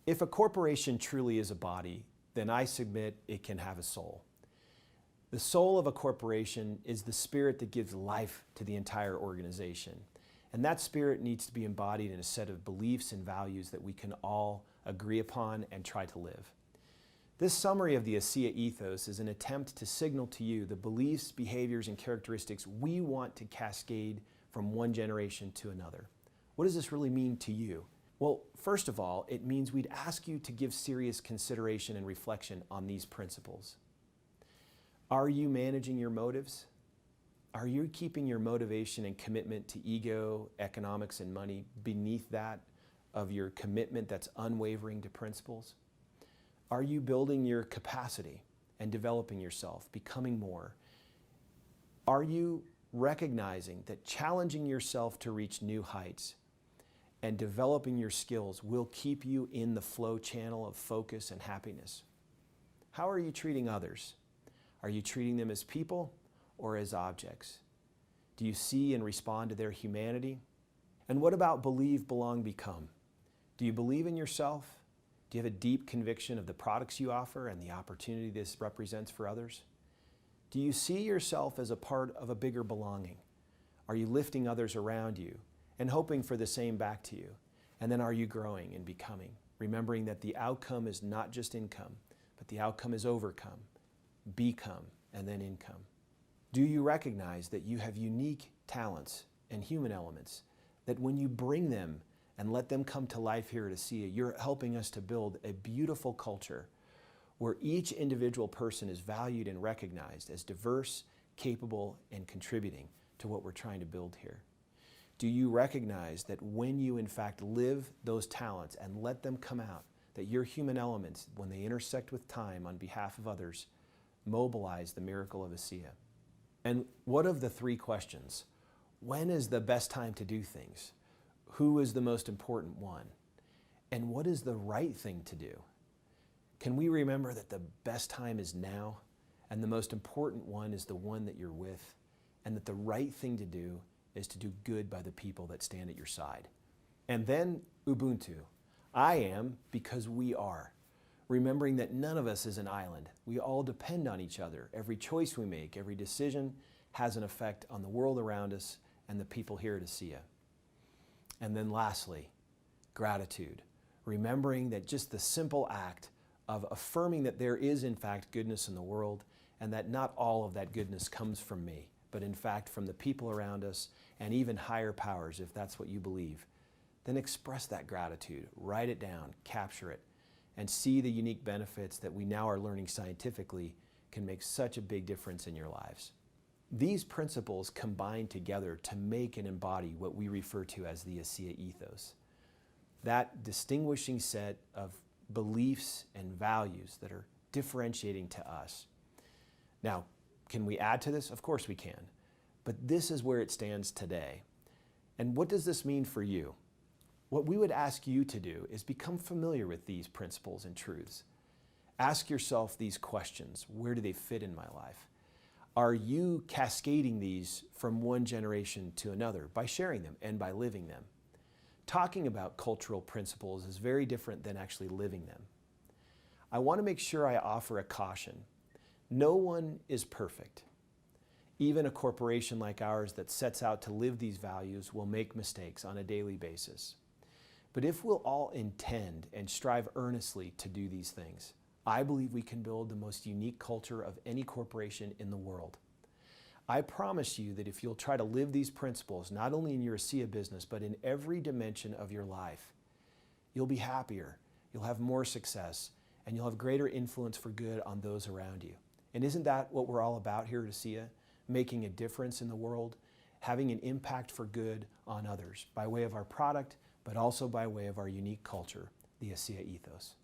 If a corporation truly is a body, then I submit it can have a soul. The soul of a corporation is the spirit that gives life to the entire organization. And that spirit needs to be embodied in a set of beliefs and values that we can all agree upon and try to live. This summary of the ASEA ethos is an attempt to signal to you the beliefs, behaviors, and characteristics we want to cascade from one generation to another. What does this really mean to you? Well, first of all, it means we'd ask you to give serious consideration and reflection on these principles. Are you managing your motives? Are you keeping your motivation and commitment to ego, economics, and money beneath that of your commitment that's unwavering to principles? Are you building your capacity and developing yourself, becoming more? Are you recognizing that challenging yourself to reach new heights and developing your skills will keep you in the flow channel of focus and happiness? How are you treating others? Are you treating them as people or as objects? Do you see and respond to their humanity? And what about believe, belong, become? Do you believe in yourself? Do you have a deep conviction of the products you offer and the opportunity this represents for others? Do you see yourself as a part of a bigger belonging? Are you lifting others around you and hoping for the same back to you? And then are you growing and becoming, remembering that the outcome is not just income, but the outcome is overcome, become, and then income? Do you recognize that you have unique talents and human elements, that when you bring them and let them come to life here at ASEA, you're helping us to build a beautiful culture where each individual person is valued and recognized as diverse, capable, and contributing to what we're trying to build here? Do you recognize that when you in fact live those talents and let them come out, that your human elements, when they intersect with time on behalf of others, mobilize the miracle of ASEA? And what of the three questions? When is the best time to do things? Who is the most important one? And what is the right thing to do? Can we remember that the best time is now, and the most important one is the one that you're with, and that the right thing to do is to do good by the people that stand at your side? And then Ubuntu. I am because we are. Remembering that none of us is an island. We all depend on each other. Every choice we make, every decision has an effect on the world around us and the people here at ASEA. And then lastly, gratitude. Remembering that just the simple act of affirming that there is in fact goodness in the world and that not all of that goodness comes from me, but in fact from the people around us and even higher powers, if that's what you believe, then express that gratitude, write it down, capture it, and see the unique benefits that we now are learning scientifically can make such a big difference in your lives. These principles combine together to make and embody what we refer to as the ASEA ethos. That distinguishing set of beliefs and values that are differentiating to us. Now, can we add to this? Of course we can. But this is where it stands today. And what does this mean for you? What we would ask you to do is become familiar with these principles and truths. Ask yourself these questions. Where do they fit in my life? Are you cascading these from one generation to another by sharing them and by living them? Talking about cultural principles is very different than actually living them. I want to make sure I offer a caution. No one is perfect. Even a corporation like ours that sets out to live these values will make mistakes on a daily basis. But if we'll all intend and strive earnestly to do these things, I believe we can build the most unique culture of any corporation in the world. I promise you that if you'll try to live these principles, not only in your ASEA business, but in every dimension of your life, you'll be happier, you'll have more success, and you'll have greater influence for good on those around you. And isn't that what we're all about here at ASEA? Making a difference in the world, having an impact for good on others by way of our product, but also by way of our unique culture, the ASEA ethos.